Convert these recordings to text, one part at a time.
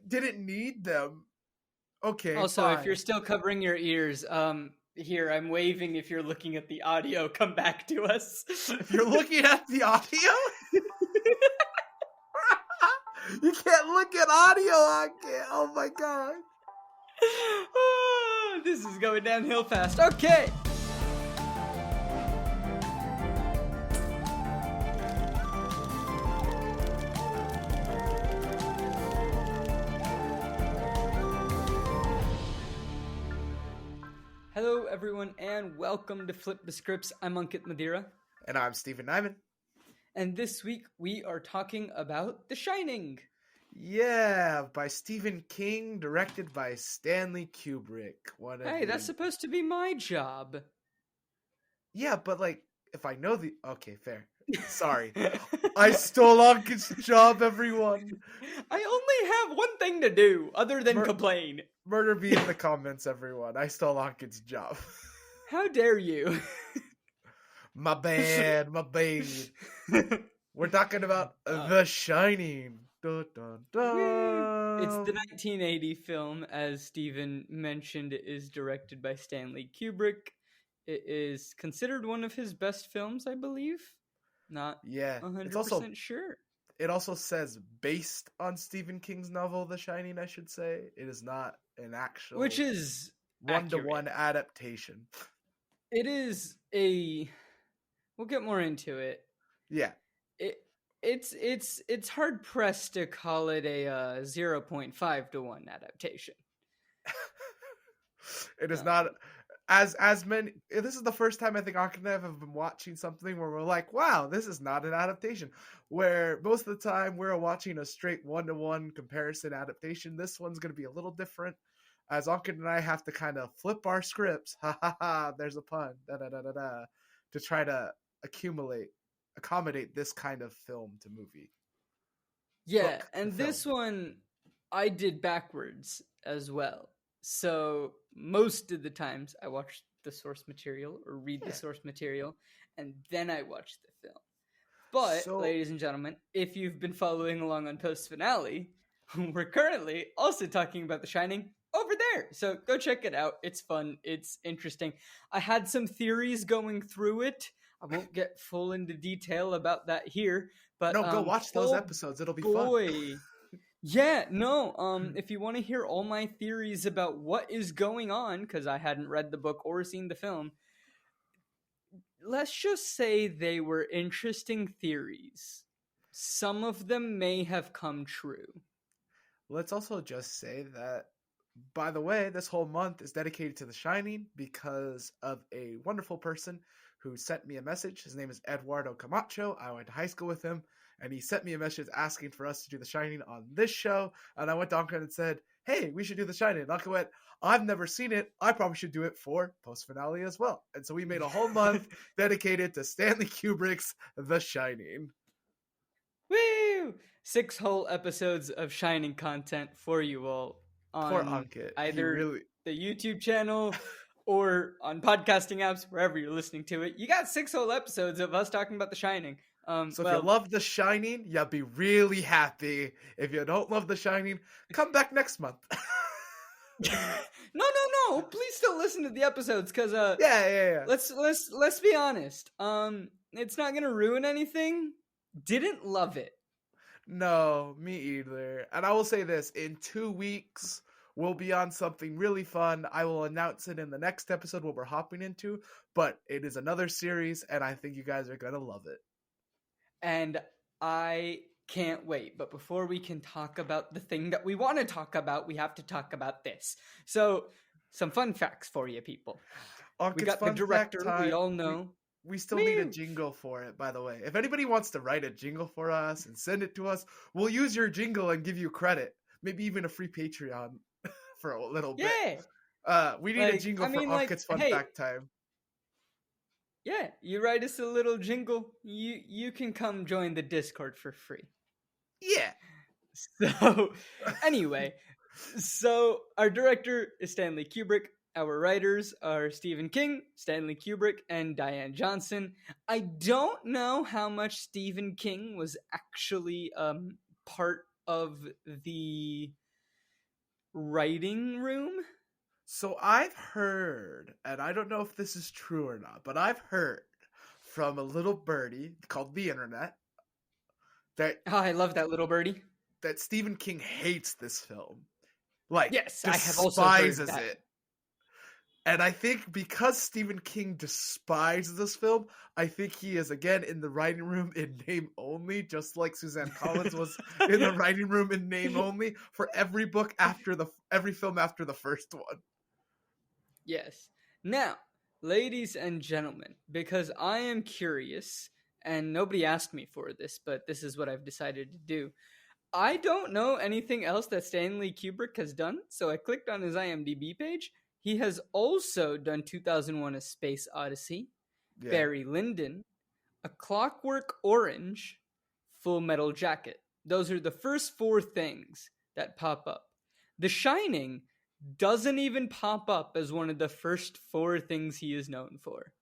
Didn't need them. Okay, Also, fine. if you're still covering your ears, here, I'm waving if you're looking at the audio. Come back to us. If you're looking at the audio, you can't look at audio. I can't. Oh my god. Oh, this is going downhill fast. Okay. Hello, everyone, and welcome to Flip the Scripts. I'm Ankit Madhira. And I'm Stephen Nieman. And this week, we are talking about The Shining. Yeah, by Stephen King, directed by Stanley Kubrick. Hey, that's supposed to be my job. Yeah, but if I know the... Okay, fair. Sorry. I stole Ankit's job, everyone. I only have one thing to do, other than complain. Murder me in the comments, everyone. I stole Ankit's job. How dare you? My bad. We're talking about The Shining. Dun, dun, dun. It's the 1980 film, as Stephen mentioned. It is directed by Stanley Kubrick. It is considered one of his best films, I believe. Not 100% sure. It also says based on Stephen King's novel, The Shining, I should say. It is not an actual... Which is one-to-one adaptation. It is a... We'll get more into it. Yeah. It's hard-pressed to call it a 0.5 to 1 adaptation. It is not... As many, this is the first time I think Ankit and I have been watching something where we're like, wow, this is not an adaptation. Where most of the time we're watching a straight one-to-one comparison adaptation. This one's going to be a little different, as Ankit and I have to kind of flip our scripts. Ha ha ha! There's a pun. Da da da da da. To try to accommodate this kind of film to movie. Yeah, and this one I did backwards as well. So most of the times I watch the source material or read the source material, and then I watch the film. But, ladies and gentlemen, if you've been following along on Post Finale, we're currently also talking about The Shining over there. So go check it out. It's fun. It's interesting. I had some theories going through it. I won't get full into detail about that here. But no, go watch those episodes. It'll be fun. Yeah, no, if you want to hear all my theories about what is going on, because I hadn't read the book or seen the film, let's just say they were interesting theories. Some of them may have come true. Let's also just say that, by the way, this whole month is dedicated to The Shining because of a wonderful person who sent me a message. His name is Eduardo Camacho. I went to high school with him. And he sent me a message asking for us to do The Shining on this show. And I went to Ankit and said, hey, we should do The Shining. And Ankit went, I've never seen it. I probably should do it for Post Finale as well. And so we made a whole month dedicated to Stanley Kubrick's The Shining. Woo! 6 whole episodes of Shining content for you all on Ankit. Either the YouTube channel or on podcasting apps, wherever you're listening to it. You got 6 whole episodes of us talking about The Shining. So if you love The Shining, you'll be really happy. If you don't love The Shining, come back next month. No. Please still listen to the episodes, because yeah. Let's be honest. It's not gonna ruin anything. Didn't love it. No, me either. And I will say this: in 2 weeks, we'll be on something really fun. I will announce it in the next episode what we're hopping into. But it is another series, and I think you guys are gonna love it. And I can't wait. But before we can talk about the thing that we want to talk about, we have to talk about this. So, some fun facts for you people. We got the director, we all know. We still need a jingle for it, by the way. If anybody wants to write a jingle for us and send it to us, we'll use your jingle and give you credit. Maybe even a free Patreon for a little bit. We need a jingle for Ankit's Fun Fact Time. Yeah, you write us a little jingle, you can come join the Discord for free. Yeah. So, anyway, our director is Stanley Kubrick. Our writers are Stephen King, Stanley Kubrick, and Diane Johnson. I don't know how much Stephen King was actually part of the writing room? So I've heard, and I don't know if this is true or not, but I've heard from a little birdie called the internet that I love that little birdie. that Stephen King hates this film. Like, yes, despises I have also heard that. it. And I think because Stephen King despises this film, I think he is again in the writing room in name only, just like Suzanne Collins was in the writing room in name only for every book every film after the first one. Yes. Now, ladies and gentlemen, because I am curious, and nobody asked me for this, but this is what I've decided to do. I don't know anything else that Stanley Kubrick has done, so I clicked on his IMDb page. He has also done 2001: A Space Odyssey, Barry Lyndon, A Clockwork Orange, Full Metal Jacket. Those are the first 4 things that pop up. The Shining doesn't even pop up as one of the first 4 things he is known for.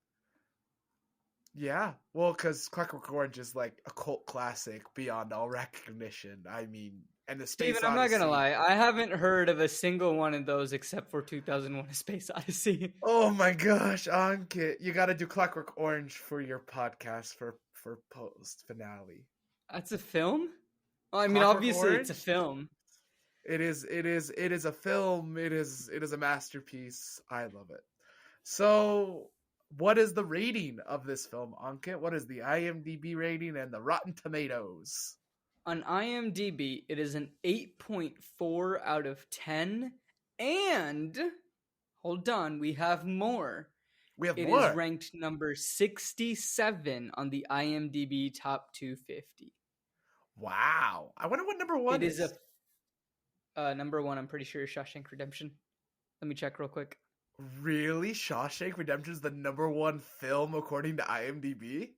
Yeah, well, because Clockwork Orange is like a cult classic beyond all recognition. I mean, and the Space Steven, I'm Odyssey. not gonna lie, I haven't heard of a single one of those except for 2001: A Space Odyssey. Oh my gosh, Ankit, you got to do Clockwork Orange for your podcast for post finale. That's a film? Well, I mean, Clockwork obviously Orange? it's a film. It is a film. It is a masterpiece. I love it. So, what is the rating of this film, Ankit? What is the IMDb rating and the Rotten Tomatoes? On IMDb, it is an 8.4 out of 10. And, hold on, we have more. It is ranked number 67 on the IMDb Top 250. Wow. I wonder what number 1 is. It is number 1, I'm pretty sure, is Shawshank Redemption. Let me check real quick. Really? Shawshank Redemption is the number 1 film according to IMDb?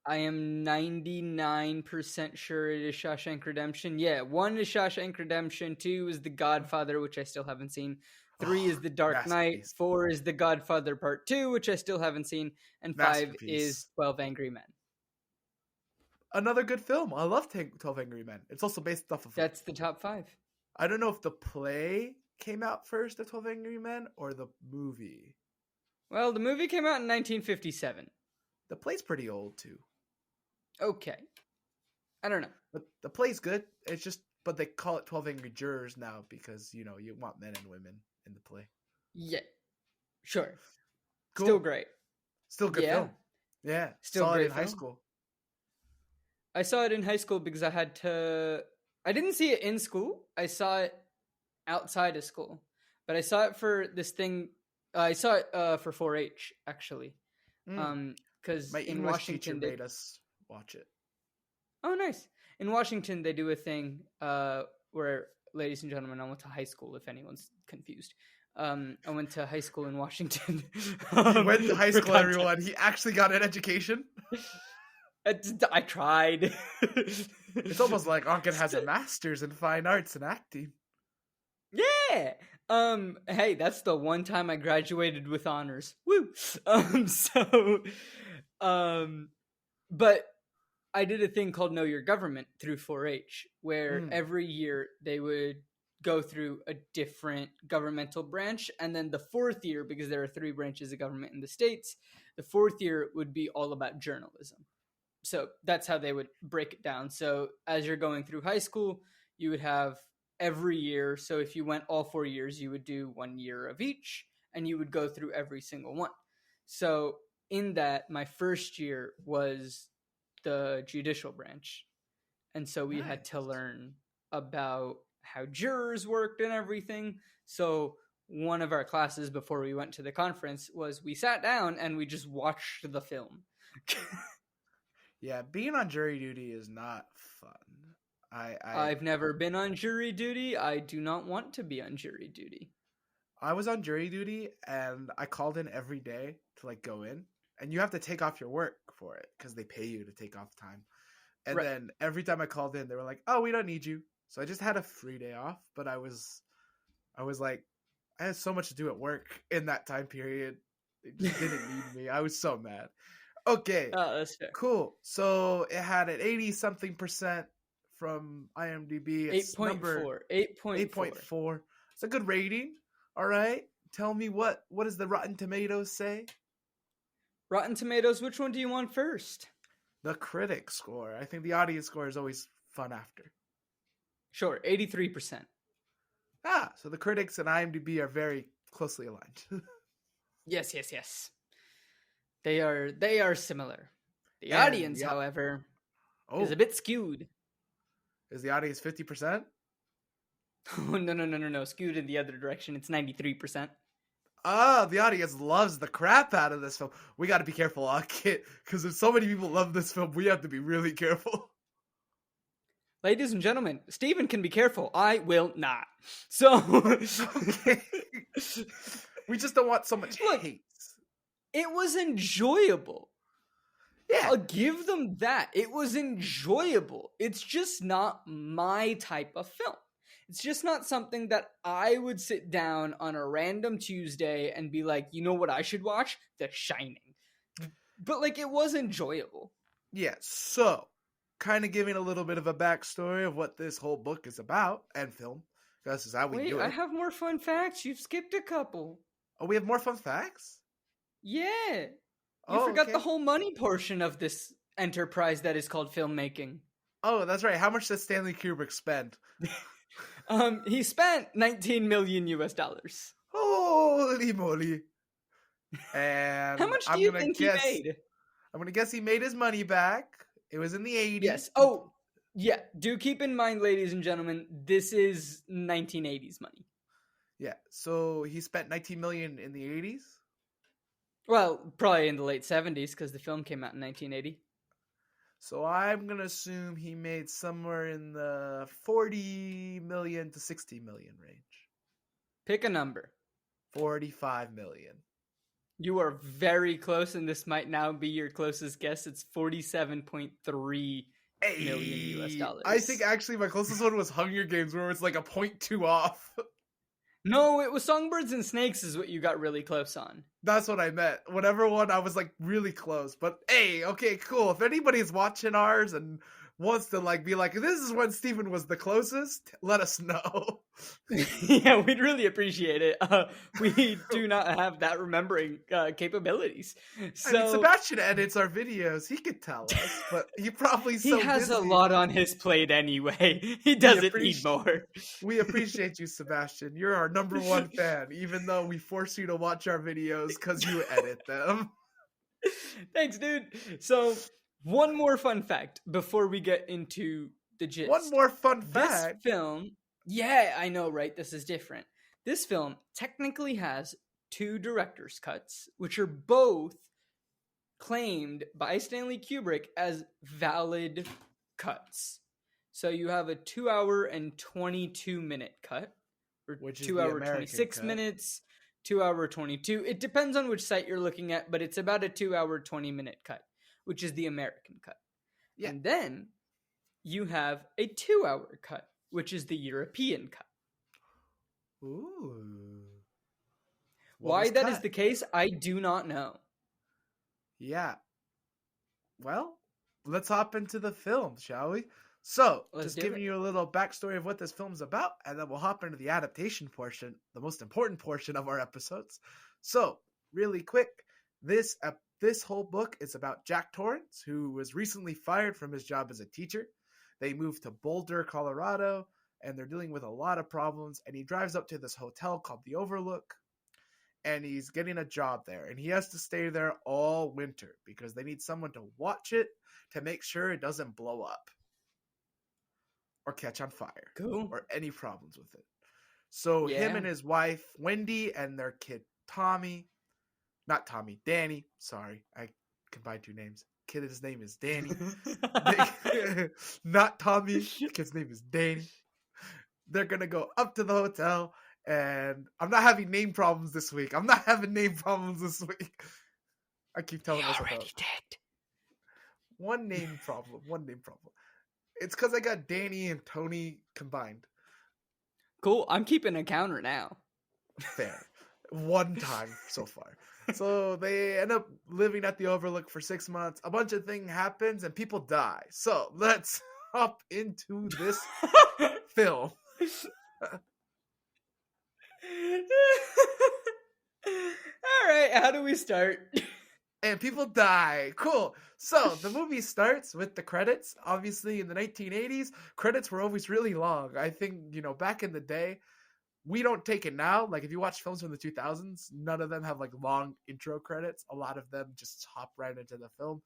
I am 99% sure it is Shawshank Redemption. Yeah, 1 is Shawshank Redemption, 2 is The Godfather, which I still haven't seen, 3 is The Dark Knight, 4 is The Godfather Part 2, which I still haven't seen, and 5 is 12 Angry Men. Another good film. I love 12 Angry Men. It's also based off of... That's the top 5. I don't know if the play came out first of 12 Angry Men or the movie. Well, the movie came out in 1957. The play's pretty old, too. Okay. I don't know. But the play's good. It's just... But they call it 12 Angry Jurors now because, you know, you want men and women in the play. Yeah. Sure. Cool. Still great. Still good film. Yeah. Still saw great it in film. high school. I saw it in high school because I had to... I didn't see it in school. I saw it outside of school. But I saw it for this thing... I saw it for 4-H, actually. Because my in English Washington... teacher made us watch it. Oh, nice. In Washington, they do a thing where, ladies and gentlemen, I went to high school, if anyone's confused. I went to high school in Washington. He went to high school, everyone. He actually got an education. I tried. It's almost like Ankit has a master's in fine arts and acting. Yeah. Hey, that's the one time I graduated with honors. Woo. But I did a thing called Know Your Government through 4-H, where every year they would go through a different governmental branch, and then the 4th year, because there are 3 branches of government in the States, the 4th year would be all about journalism. So that's how they would break it down. So as you're going through high school, you would have every year. So if you went all 4 years, you would do 1 year of each, and you would go through every single one. So in that, my first year was the judicial branch. And so we had to learn about how jurors worked and everything. So one of our classes before we went to the conference was we sat down and we just watched the film. Yeah, being on jury duty is not fun. I've never been on jury duty. I do not want to be on jury duty. I was on jury duty and I called in every day to like go in, and you have to take off your work for it because they pay you to take off time. And then every time I called in, they were like, "Oh, we don't need you." So I just had a free day off, but I was like, I had so much to do at work in that time period. They just didn't need me. I was so mad. Okay. Oh, that's fair. Cool. So it had an 80-something% from IMDb. It's 8.4. 8.4. 8.4. It's a good rating. All right. Tell me what does the Rotten Tomatoes say? Rotten Tomatoes, which one do you want first? The critic score. I think the audience score is always fun after. Sure, 83%. So the critics and IMDb are very closely aligned. Yes. They are similar. The audience, however, is a bit skewed. Is the audience 50%? Oh, no. Skewed in the other direction. It's 93%. The audience loves the crap out of this film. We got to be careful, Kit, because if so many people love this film, we have to be really careful. Ladies and gentlemen, Stephen can be careful. I will not. So, okay. We just don't want so much hate. It was enjoyable. Yeah. I'll give them that. It was enjoyable. It's just not my type of film. It's just not something that I would sit down on a random Tuesday and be like, you know what I should watch? The Shining. But, like, it was enjoyable. Yeah, so, kind of giving a little bit of a backstory of what this whole book is about, and film. This is how we do it. I have more fun facts. You've skipped a couple. Oh, we have more fun facts? Yeah. You forgot the whole money portion of this enterprise that is called filmmaking. Oh, that's right. How much does Stanley Kubrick spend? He spent $19 million US. Holy moly. And how much do you think he made? I'm going to guess he made his money back. It was in the 80s. Yes. Oh, yeah. Do keep in mind, ladies and gentlemen, this is 1980s money. Yeah. So he spent $19 million in the 80s? Well, probably in the late 70s because the film came out in 1980. So I'm going to assume he made somewhere in the 40 million to 60 million range. Pick a number. 45 million. You are very close, and this might now be your closest guess. It's 47.3 million US. I think actually my closest one was Hunger Games, where it's like a 0.2 off. No, it was Songbirds and Snakes is what you got really close on. That's what I meant. Whatever one, I was like really close. But hey, okay, cool. If anybody's watching ours and wants to like be like, this is when Stephen was the closest, let us know. Yeah, we'd really appreciate it. We do not have that remembering capabilities. So I mean, Sebastien edits our videos. He could tell us, but he probably he has busy. A lot on his plate anyway. He doesn't need more. We appreciate you, Sebastien. You're our number one fan, even though we force you to watch our videos because you edit them. Thanks, dude. So, one more fun fact before we get into the gist. One more fun fact. This film, yeah, I know, right? This is different. This film technically has 2 director's cuts, which are both claimed by Stanley Kubrick as valid cuts. So you have a 2 hour and 22 minute cut, or which is 2 hour 26 cut. Minutes, 2 hour 22. It depends on which site you're looking at, but it's about a 2 hour 20 minute cut, which is the American cut. Yeah. And then you have a 2 hour cut, which is the European cut. Ooh. Why that is the case, I do not know. Yeah. Well, let's hop into the film, shall we? So, just giving you a little backstory of what this film's about, and then we'll hop into the adaptation portion, the most important portion of our episodes. So, really quick, this whole book is about Jack Torrance, who was recently fired from his job as a teacher. They moved to Boulder, Colorado, and they're dealing with a lot of problems, and he drives up to this hotel called the Overlook, and he's getting a job there, and he has to stay there all winter because they need someone to watch it to make sure it doesn't blow up or catch on fire or any problems with it. So him and his wife, Wendy, and their kid, Danny. Sorry, I combined 2 names. Kid's name is Danny. Not Tommy. Kid's name is Danny. They're going to go up to the hotel, and I'm not having name problems this week. I keep telling myself that. Already did. One name problem. It's because I got Danny and Tony combined. Cool. I'm keeping a counter now. Fair. One time so far. So they end up living at the Overlook for 6 months. A bunch of things happens and people die. So let's hop into this film. All right, how do we start? And people die. Cool. So the movie starts with the credits. Obviously, in the 1980s, credits were always really long. I think, back in the day, we don't take it now. Like, if you watch films from the 2000s, none of them have like long intro credits. A lot of them just hop right into the film.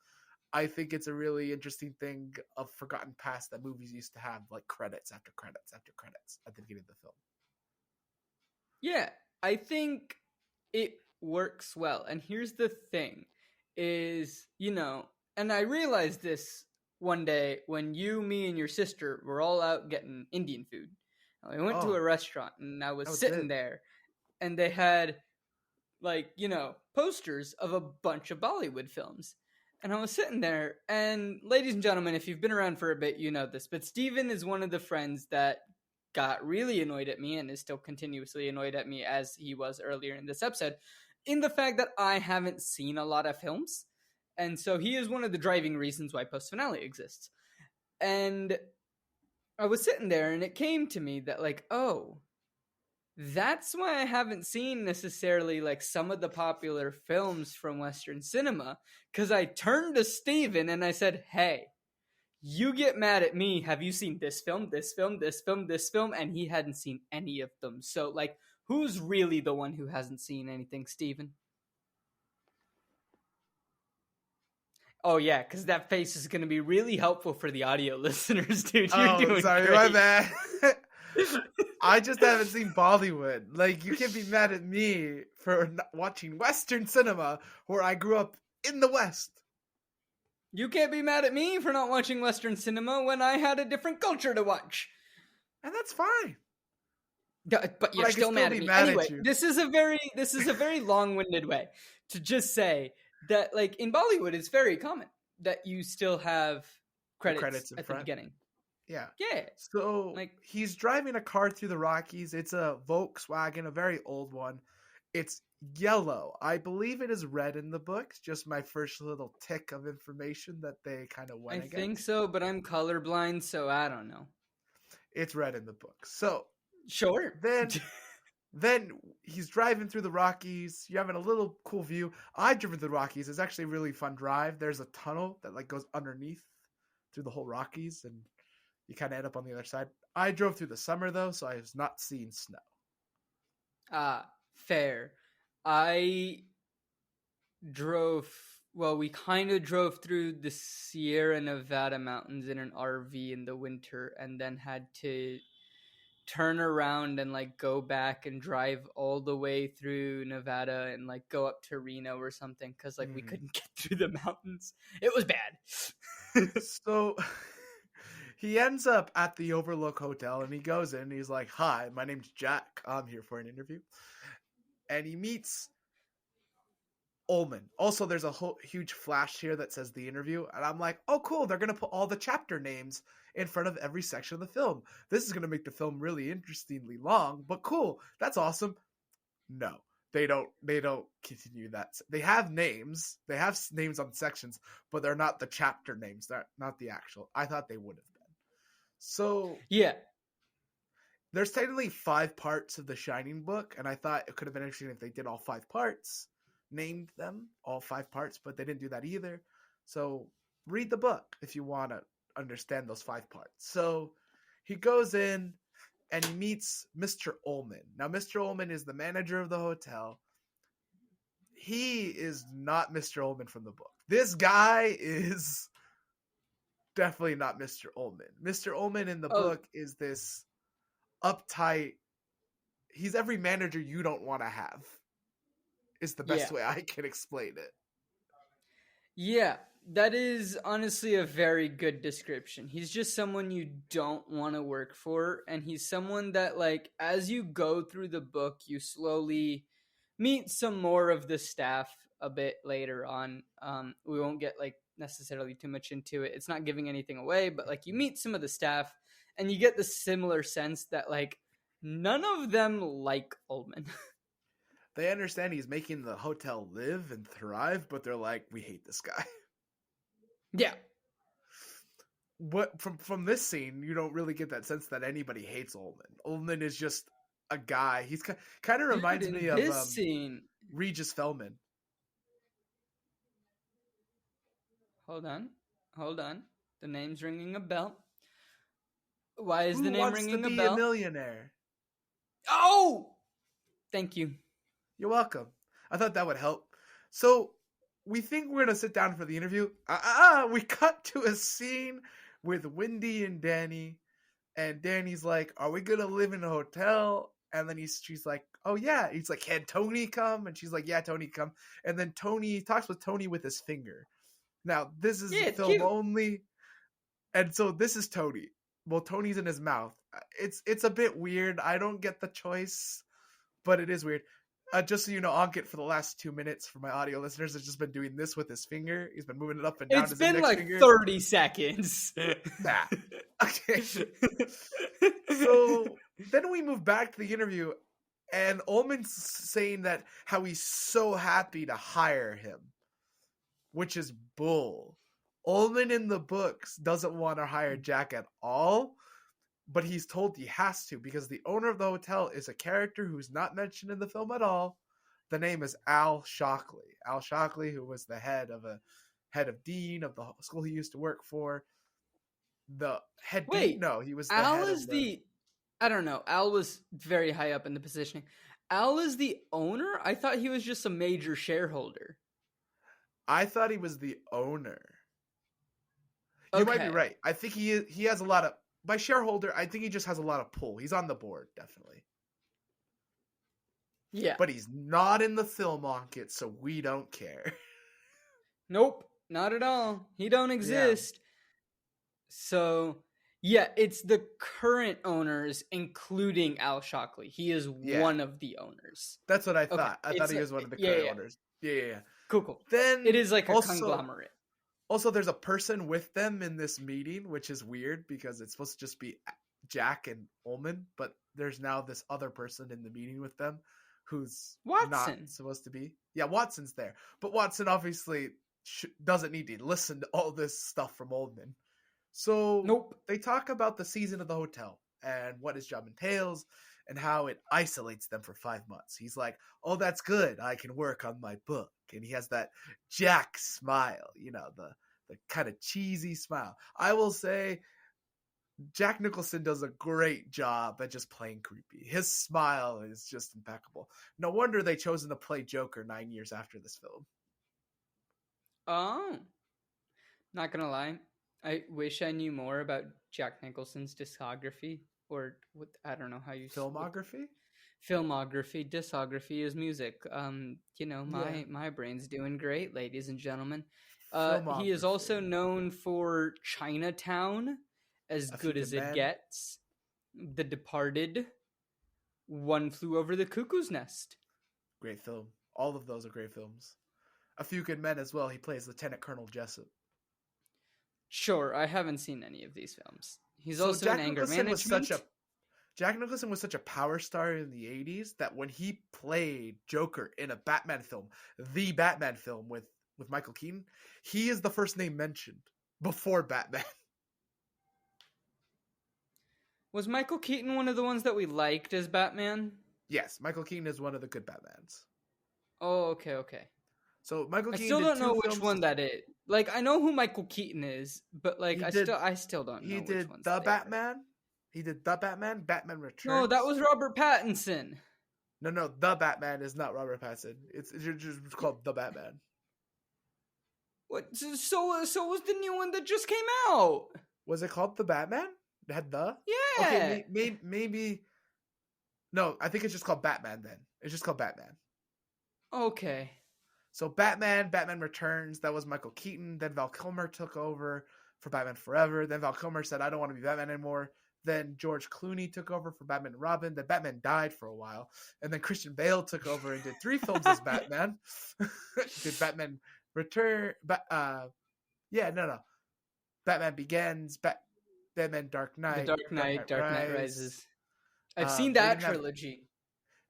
I think it's a really interesting thing of forgotten past that movies used to have, like credits after credits after credits at the beginning of the film. Yeah, I think it works well. And here's the thing is, and I realized this one day when you, me, and your sister were all out getting Indian food. We went to a restaurant and I was sitting there and they had posters of a bunch of Bollywood films. And I was sitting there and ladies and gentlemen, if you've been around for a bit, you know this, but Steven is one of the friends that got really annoyed at me and is still continuously annoyed at me as he was earlier in this episode in the fact that I haven't seen a lot of films. And so he is one of the driving reasons why Post Finale exists. And I was sitting there and it came to me that that's why I haven't seen necessarily some of the popular films from Western cinema, because I turned to Steven and I said, hey, you get mad at me. Have you seen this film, this film, this film, this film? And he hadn't seen any of them. So, who's really the one who hasn't seen anything, Steven? Oh, yeah, because that face is going to be really helpful for the audio listeners, dude. You're doing sorry, great. My bad. I just haven't seen Bollywood. You can't be mad at me for not watching Western cinema where I grew up in the West. You can't be mad at me for not watching Western cinema when I had a different culture to watch. And that's fine. But you're still mad at me. Anyway, this is a very long-winded way to just say that, in Bollywood, it's very common that you still have credits at the beginning. Yeah. Yeah. So, he's driving a car through the Rockies. It's a Volkswagen, a very old one. It's yellow. I believe it is red in the books. Just my first little tick of information that they kind of went against. I think so, but I'm colorblind, so I don't know. It's red in the books. So, sure. Then he's driving through the Rockies. You're having a little cool view. I've driven through the Rockies. It's actually a really fun drive. There's a tunnel that goes underneath through the whole Rockies, and you kind of end up on the other side. I drove through the summer, though, so I was not seeing snow. Fair. We kind of drove through the Sierra Nevada mountains in an RV in the winter and then had to turn around and go back and drive all the way through Nevada and go up to Reno or something because we couldn't get through the mountains. It was bad. So he ends up at the Overlook Hotel and he goes in and he's like, hi, my name's Jack. I'm here for an interview. And he meets Ullman. Also, there's a huge flash here that says the interview. And I'm like, oh, cool. They're going to put all the chapter names in front of every section of the film. This is going to make the film really interestingly long, but cool. That's awesome. No, they don't continue that. They have names. They have names on sections, but they're not the chapter names. They're not the actual. I thought they would have been. So yeah. There's technically 5 parts of the Shining book, and I thought it could have been interesting if they did all 5 parts, named them all 5 parts, but they didn't do that either. So read the book if you want to understand those 5 parts. So he goes in and he meets Mr. Ullman. Now, Mr. Ullman is the manager of the hotel. He is not Mr. Ullman from the book. This guy is definitely not Mr. Ullman. Mr. Ullman in the book is this uptight, he's every manager you don't want to have, is the best way I can explain it. Yeah, that is honestly a very good description. He's just someone you don't want to work for, and he's someone that, as you go through the book, you slowly meet some more of the staff a bit later on. We won't get, necessarily too much into it. It's not giving anything away, but, you meet some of the staff, and you get the similar sense that, none of them like Ullman. They understand he's making the hotel live and thrive, but they're like, we hate this guy. Yeah. What from this scene, you don't really get that sense that anybody hates Ullman. Ullman is just a guy. He's kind of reminds me of this scene. Regis Philbin. Hold on. The name's ringing a bell. Why is the name Who wants ringing to a be bell? a millionaire? Oh! Thank you. You're welcome. I thought that would help. So we think we're going to sit down for the interview. We cut to a scene with Wendy and Danny. And Danny's like, are we going to live in a hotel? And then she's like, oh, yeah. He's like, can Tony come? And she's like, yeah, Tony come. And then Tony talks with Tony with his finger. Now, this is film cute. only. And so this is Tony. Well, Tony's in his mouth. It's a bit weird. I don't get the choice, but it is weird. Just so you know, Ankit, for the last 2 minutes, for my audio listeners, has just been doing this with his finger. He's been moving it up and down. It's been like finger. 30 seconds. Nah. Okay. So then we move back to the interview, and Ullman's saying that how he's so happy to hire him, which is bull. Ullman in the books doesn't want to hire Jack at all, but he's told he has to because the owner of the hotel is a character who's not mentioned in the film at all. The name is Al Shockley. Al Shockley, who was the head of dean of the school he used to work for. The head dean? No, he was the Al head is of the... I don't know. Al was very high up in the positioning. Al is the owner? I thought he was just a major shareholder. I thought he was the owner. You might be right. I think he has a lot of... By shareholder, I think he just has a lot of pull. He's on the board, definitely. Yeah. But he's not in the film, Ankit, so we don't care. Nope. Not at all. He don't exist. Yeah. So, yeah, it's the current owners, including Al Shockley. He is one of the owners. That's what I thought. Okay. I thought he was one of the current owners. Yeah. Cool. Then it is like a conglomerate. Also, there's a person with them in this meeting, which is weird because it's supposed to just be Jack and Ullman, but there's now this other person in the meeting with them who's not supposed to be. Yeah, Watson's there. But Watson obviously doesn't need to listen to all this stuff from Ullman. So They talk about the season of the hotel and what his job entails and how it isolates them for 5 months. He's like, oh, that's good. I can work on my book. And he has that Jack smile, the kind of cheesy smile. I will say Jack Nicholson does a great job at just playing creepy. His smile is just impeccable. No wonder they chosen to play Joker 9 years after this film. Oh, not gonna lie. I wish I knew more about Jack Nicholson's discography, or what, I don't know how you... Filmography? Filmography. Discography is music. My brain's doing great, ladies and gentlemen. He is also known for Chinatown, As Good as It Gets, The Departed, One Flew Over the Cuckoo's Nest. Great film. All of those are great films. A Few Good Men as well. He plays Lieutenant Colonel Jessup. Sure, I haven't seen any of these films. He's also in Anger Management. Jack Nicholson was such a power star in the 80s that when he played Joker in a Batman film, the Batman film with Michael Keaton, he is the first name mentioned before Batman. Was Michael Keaton one of the ones that we liked as Batman? Yes, Michael Keaton is one of the good Batmans. Oh, okay. So Michael Keaton. I still don't know which one that is. Like, I know who Michael Keaton is, but like, I still don't know. He did the Batman. He did the Batman. Batman Returns. No, that was Robert Pattinson. No, the Batman is not Robert Pattinson. It's just called the Batman. What? So was the new one that just came out. Was it called the Batman? It had the? Yeah. Okay, maybe. No, I think it's just called Batman. Then it's just called Batman. Okay. So Batman Returns, that was Michael Keaton. Then Val Kilmer took over for Batman Forever. Then Val Kilmer said, I don't want to be Batman anymore. Then George Clooney took over for Batman and Robin. Then Batman died for a while. And then Christian Bale took over and did 3 films as Batman. Did Batman Return. Batman Begins. Batman Dark Knight. Dark Knight Rises. I've seen that trilogy.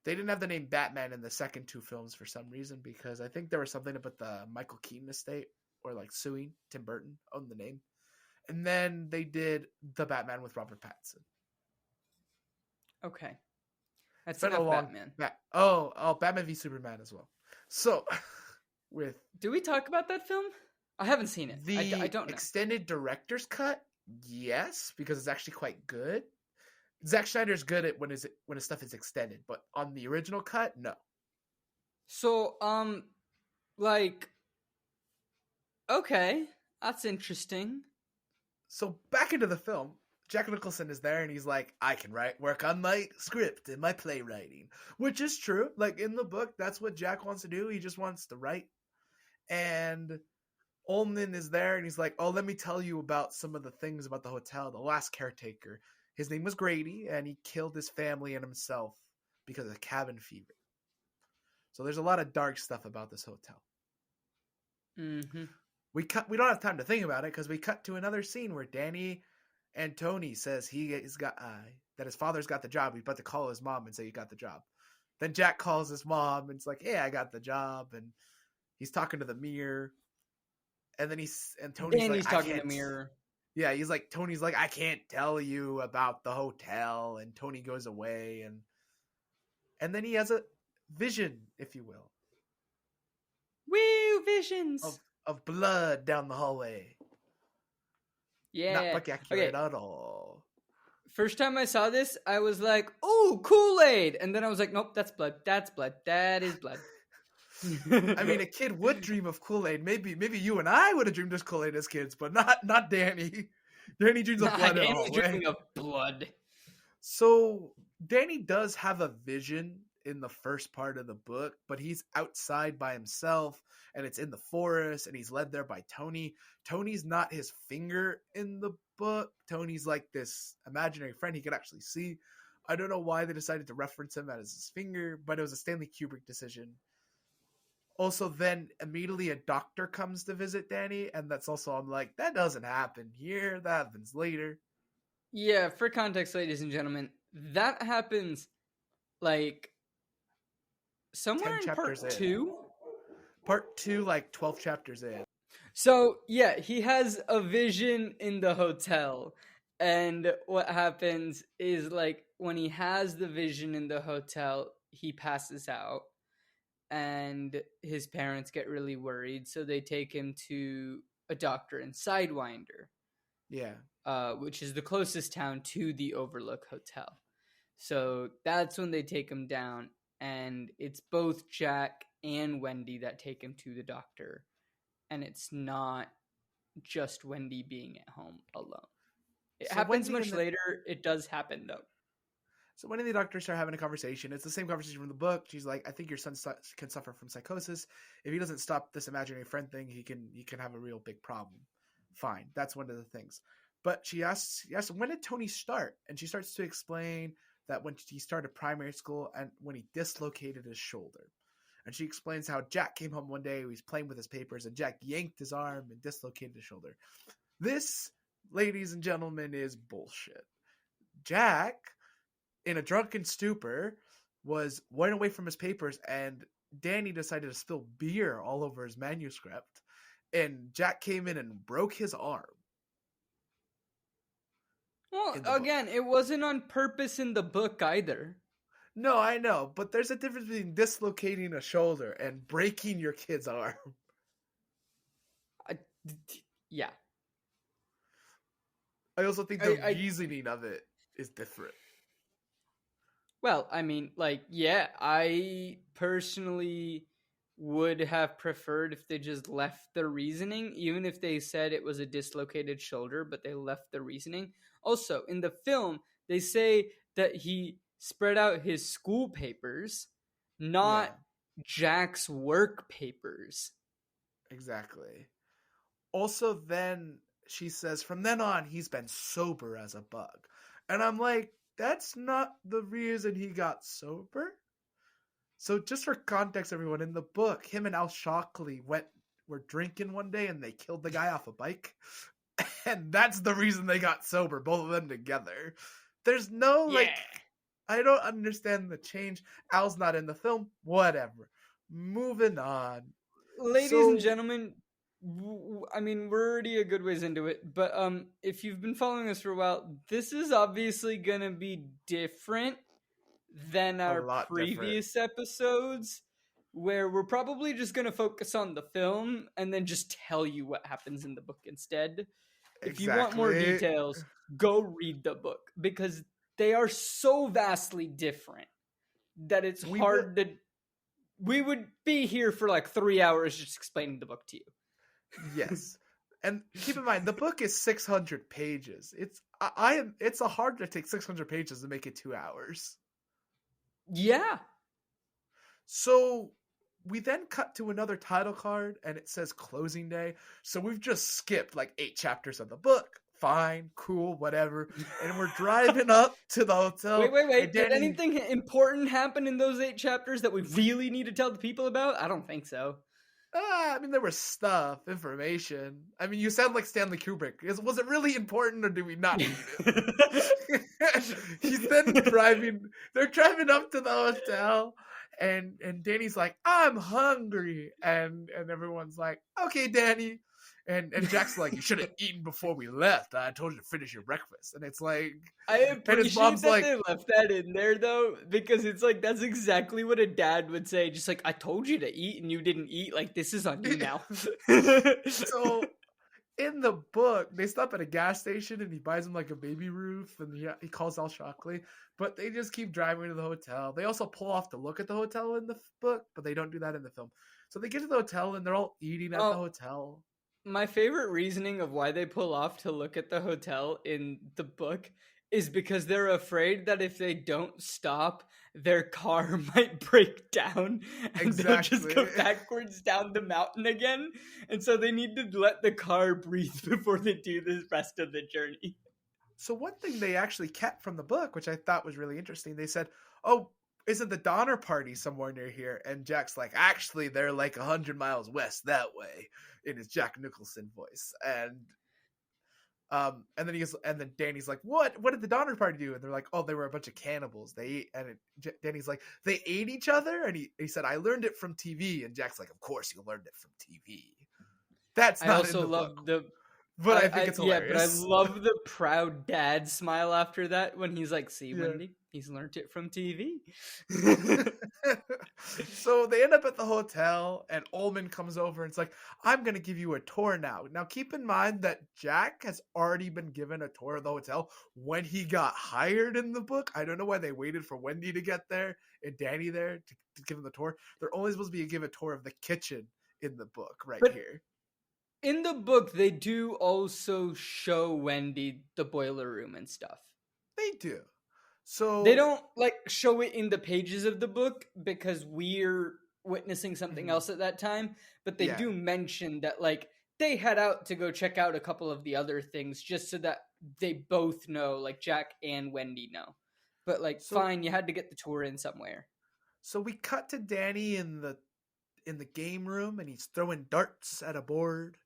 They didn't have the name Batman in the second 2 films for some reason because I think there was something about the Michael Keaton estate or like suing Tim Burton owned the name. And then they did the Batman with Robert Pattinson. Okay. That's been a enough long Batman. Batman v Superman as well. So, with Do we talk about that film? I haven't seen it. I the don't know. extended director's cut, yes, because it's actually quite good. Zack Snyder's good at when his stuff is extended, but on the original cut, no. So, like, okay, that's interesting. So back into the film, Jack Nicholson is there and he's like, I can work on my script and my playwriting, which is true. Like in the book, that's what Jack wants to do. He just wants to write. And Ullman is there and he's like, oh, let me tell you about some of the things about the hotel. The last caretaker, his name was Grady, and he killed his family and himself because of cabin fever. So there's a lot of dark stuff about this hotel. Mm-hmm. We don't have time to think about it because we cut to another scene where Danny and Tony says that his father's got the job. He's about to call his mom and say he got the job. Then Jack calls his mom and it's like, "Yeah, I got the job." And he's talking to the mirror. And then Tony's like, talking to the mirror. Yeah, Tony's like, I can't tell you about the hotel. And Tony goes away, and then he has a vision, if you will. Woo, visions of blood down the hallway. Yeah, not Buck accurate at all. First time I saw this, I was like, "Oh, Kool-Aid," and then I was like, "Nope, that's blood. That's blood. That is blood." I mean, a kid would dream of Kool-Aid. Maybe you and I would have dreamed of Kool-Aid as kids, but not Danny. Danny dreams of blood. Danny's dreaming of blood. So Danny does have a vision in the first part of the book, but he's outside by himself, and it's in the forest, and he's led there by Tony. Tony's not his finger in the book. Tony's like this imaginary friend he could actually see. I don't know why they decided to reference him as his finger, but it was a Stanley Kubrick decision. Also, then immediately a doctor comes to visit Danny, and that's also, I'm like, that doesn't happen here. That happens later. Yeah, for context, ladies and gentlemen, that happens like somewhere in part 2. Part 2, like 12 chapters in. So, yeah, he has a vision in the hotel. And what happens is, like, when he has the vision in the hotel, he passes out. And his parents get really worried, so they take him to a doctor in Sidewinder. Yeah. Which is the closest town to the Overlook Hotel. So that's when they take him down, and it's both Jack and Wendy that take him to the doctor. And it's not just Wendy being at home alone. It happens much later. It does happen, though. So when the doctors start having a conversation, it's the same conversation from the book. She's like, I think your son can suffer from psychosis. If he doesn't stop this imaginary friend thing, he can have a real big problem. Fine. That's one of the things. But she asks, when did Tony start? And she starts to explain that when he started primary school and when he dislocated his shoulder. And she explains how Jack came home one day, he was playing with his papers, and Jack yanked his arm and dislocated his shoulder. This, ladies and gentlemen, is bullshit. Jack, in a drunken stupor, went away from his papers, and Danny decided to spill beer all over his manuscript, and Jack came in and broke his arm. Well, again, it wasn't on purpose in the book either. No, I know, but there's a difference between dislocating a shoulder and breaking your kid's arm. Yeah. I also think the reasoning of it is different. Well, I mean, like, yeah, I personally would have preferred if they just left the reasoning, even if they said it was a dislocated shoulder, but they left the reasoning. Also, in the film, they say that he spread out his school papers, not Jack's work papers. Exactly. Also, then she says, from then on, he's been sober as a bug. And I'm like, that's not the reason he got sober. So just for context, everyone, in the book, him and Al Shockley were drinking one day and they killed the guy off a bike. And that's the reason they got sober, both of them together. There's no, I don't understand the change. Al's not in the film. Whatever. Moving on. Ladies and gentlemen, I mean, we're already a good ways into it, but if you've been following us for a while, this is obviously going to be different than A our lot previous episodes, where we're probably just going to focus on the film and then just tell you what happens in the book instead. If you want more Exactly. details, go read the book, because they are so vastly different that it's hard to... We would be here for like 3 hours just explaining the book to you. Yes. And keep in mind, the book is 600 pages. It's hard to take 600 pages and make it 2 hours. Yeah. So we then cut to another title card, and it says closing day. So we've just skipped like 8 chapters of the book. Fine, cool, whatever. And we're driving up to the hotel. Wait. Did anything important happen in those 8 chapters that we really need to tell the people about? I don't think so. I mean, there was stuff, information. I mean, you sound like Stanley Kubrick. Was it really important, or do we not need it? He's then driving. They're driving up to the hotel, and Danny's like, "I'm hungry," and everyone's like, "Okay, Danny." And Jack's like, "You should have eaten before we left. I told you to finish your breakfast." And it's like, I appreciate that they left that in there, though, because it's like, that's exactly what a dad would say. Just like, I told you to eat and you didn't eat. Like, this is on you now. So in the book, they stop at a gas station and he buys him like a baby Ruth, and he calls Al Shockley. But they just keep driving to the hotel. They also pull off to look at the hotel in the book, but they don't do that in the film. So they get to the hotel and they're all eating at the hotel. My favorite reasoning of why they pull off to look at the hotel in the book is because they're afraid that if they don't stop, their car might break down and they'll just go backwards down the mountain again. And so they need to let the car breathe before they do the rest of the journey. So one thing they actually kept from the book, which I thought was really interesting, they said, "Oh, isn't the Donner Party somewhere near here?" And Jack's like, "Actually, they're like 100 miles west that way," in his Jack Nicholson voice. And then Danny's like, "What did the Donner Party do?" And they're like, "Oh, they were a bunch of cannibals. They ate," and Danny's like, "They ate each other?" And he said, "I learned it from TV." And Jack's like, "Of course you learned it from TV." That's not in the book. But I think it's hilarious. Yeah, but I love the proud dad smile after that when he's like, "See, Wendy, he's learned it from TV." So they end up at the hotel, and Ullman comes over and it's like, "I'm going to give you a tour now." Now, keep in mind that Jack has already been given a tour of the hotel when he got hired in the book. I don't know why they waited for Wendy to get there and Danny there to give him the tour. They're only supposed to give a tour of the kitchen in the book here. In the book, they do also show Wendy the boiler room and stuff. They do. So they don't like show it in the pages of the book because we're witnessing something else at that time. But they do mention that like they head out to go check out a couple of the other things just so that they both know, like Jack and Wendy know. But like, fine, you had to get the tour in somewhere. So we cut to Danny in the game room, and he's throwing darts at a board.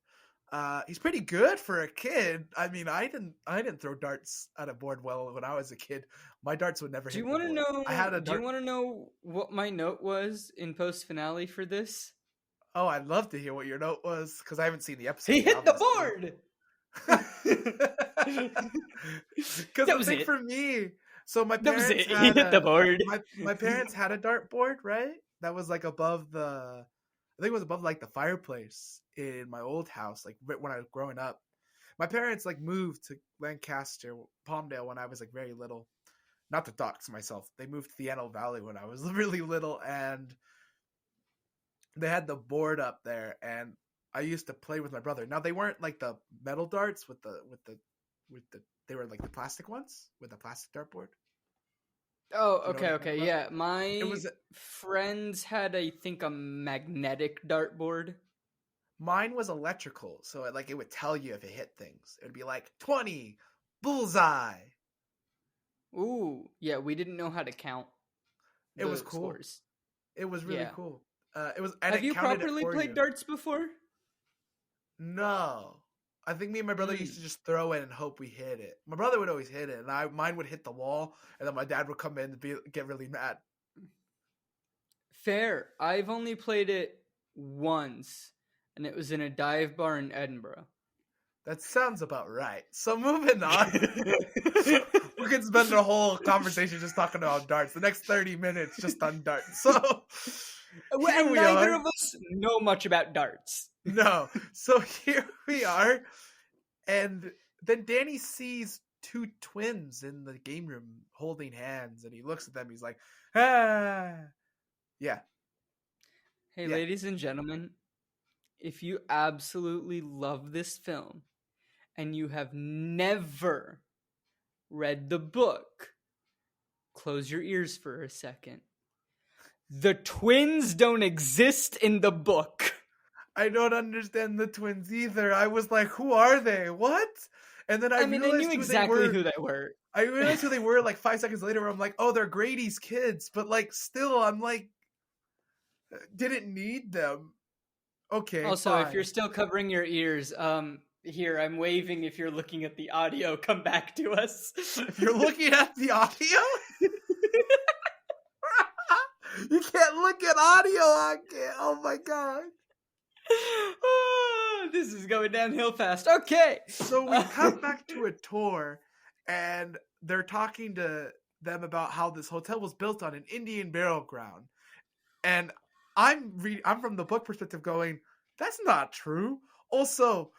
He's pretty good for a kid. I mean, I didn't throw darts at a board well when I was a kid. My darts would never hit the board. Do you want to know what my note was in post finale for this? Oh, I'd love to hear what your note was because I haven't seen the episode. He hit the board. Because the thing for me, so my parents he hit the board. My parents had a dart board, right? That was like above the. I think it was above like the fireplace in my old house, like when I was growing up. My parents like moved to Lancaster, Palmdale when I was like very little. Not to dox myself. They moved to the Antelope Valley when I was really little, and they had the board up there, and I used to play with my brother. Now they weren't like the metal darts with the they were like the plastic ones with the plastic dartboard. Oh, okay, yeah. My friends had, I think, a magnetic dartboard. Mine was electrical, so it would tell you if it hit things. It would be like 20, bullseye. Ooh, yeah. We didn't know how to count. It was cool. Scores. It was really cool. It was. Have you properly played darts before? No. I think me and my brother used to just throw it and hope we hit it. My brother would always hit it, and mine would hit the wall, and then my dad would come in and get really mad. Fair. I've only played it once, and it was in a dive bar in Edinburgh. That sounds about right. So moving on. We could spend the whole conversation just talking about darts. The next 30 minutes just on darts. So here and we neither are. of us know much about darts. No. So here we are. And then Danny sees two twins in the game room holding hands, and he looks at them. He's like, ah. Yeah. Hey, ladies and gentlemen, if you absolutely love this film and you have never read the book, close your ears for a second. The twins don't exist in the book. I don't understand the twins either. I was like, who are they? What? And then I knew exactly who they were. I realized who they were like 5 seconds later, where I'm like, oh, they're Grady's kids. But like, still, I'm like, didn't need them. Okay. Also, fine. If you're still covering your ears, here, I'm waving. If you're looking at the audio, come back to us. If you're looking at the audio? You can't look at audio, Ankit. Oh my god. This is going downhill fast. Okay. So we come back to a tour, and they're talking to them about how this hotel was built on an Indian burial ground. And I'm from the book perspective going, that's not true. Also,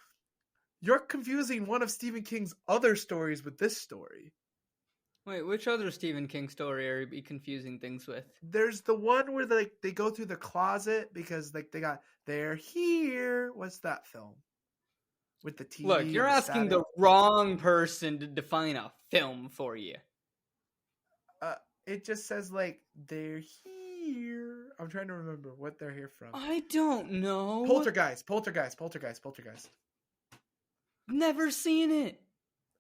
you're confusing one of Stephen King's other stories with this story. Wait, which other Stephen King story are you confusing things with? There's the one where they go through the closet because they're here. What's that film? With the TV. Look, you're asking the wrong person to define a film for you. It just says they're here. I'm trying to remember what they're here from. I don't know. Poltergeist. Never seen it.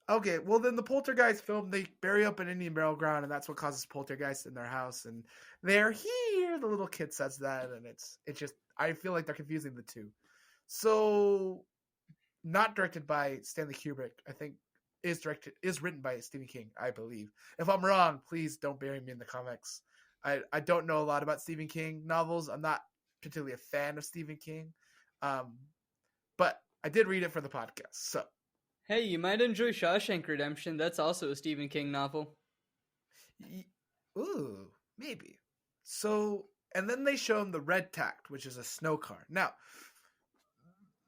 Okay, well then the Poltergeist film, they bury up an Indian burial ground, and that's what causes poltergeist in their house, and they're here. The little kid says that, and it's just, I feel like they're confusing the two. So, not directed by Stanley Kubrick, I think is written by Stephen King, I believe. If I'm wrong, please don't bury me in the comics. I don't know a lot about Stephen King novels. I'm not particularly a fan of Stephen King, but I did read it for the podcast, so. Hey, you might enjoy Shawshank Redemption. That's also a Stephen King novel. Ooh, maybe. So, and then they show him the Red Tact, which is a snow car. Now,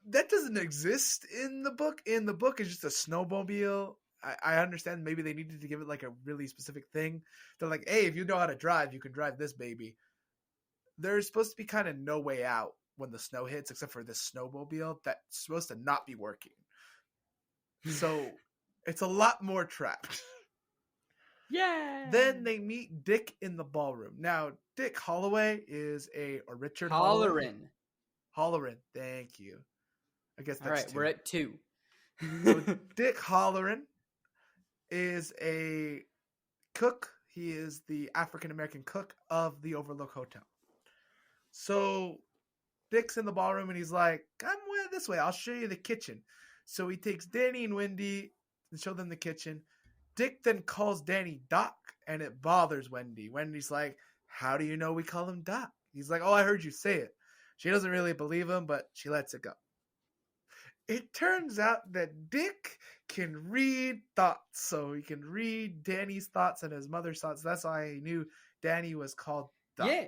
that doesn't exist in the book. In the book, it's just a snowmobile. I understand maybe they needed to give it like a really specific thing. They're like, hey, if you know how to drive, you can drive this baby. There's supposed to be kind of no way out when the snow hits, except for this snowmobile that's supposed to not be working. So it's a lot more trapped. Yeah. Then they meet Dick in the ballroom. Now, Dick Holloway is Richard Hollerin. Hollerin, thank you. I guess that's all right. 2. We're at 2. So Dick Hollerin is a cook. He is the African-American cook of the Overlook Hotel. So Dick's in the ballroom, and he's like, come this way. I'll show you the kitchen. So he takes Danny and Wendy and show them the kitchen. Dick then calls Danny Doc, and it bothers Wendy. Wendy's like, how do you know we call him Doc? He's like, oh, I heard you say it. She doesn't really believe him, but she lets it go. It turns out that Dick can read thoughts. So he can read Danny's thoughts and his mother's thoughts. That's why he knew Danny was called Doc. Yeah.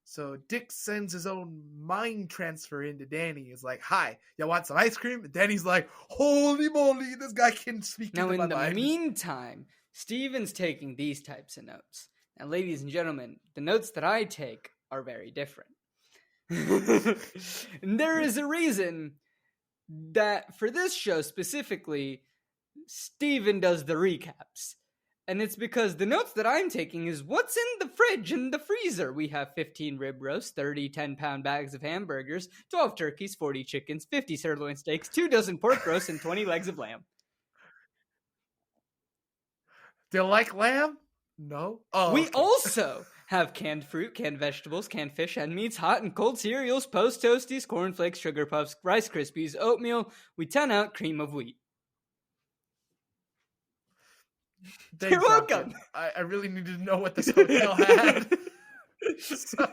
So Dick sends his own mind transfer into Danny. He's like, hi, you want some ice cream? And Danny's like, holy moly, this guy can speak into my mind. Now, in the meantime, Steven's taking these types of notes. Now, ladies and gentlemen, the notes that I take are very different. And there is a reason that for this show specifically, Steven does the recaps. And it's because the notes that I'm taking is what's in the fridge and the freezer. We have 15 rib roasts, 30 10-pound bags of hamburgers, 12 turkeys, 40 chickens, 50 sirloin steaks, 2 dozen pork roasts, and 20 legs of lamb. Do you like lamb? No. Oh, we also have canned fruit, canned vegetables, canned fish, and meats, hot and cold cereals, post toasties, cornflakes, sugar puffs, Rice Krispies, oatmeal. We 10 out cream of wheat. Thanks, you're welcome. I really needed to know what this hotel had. So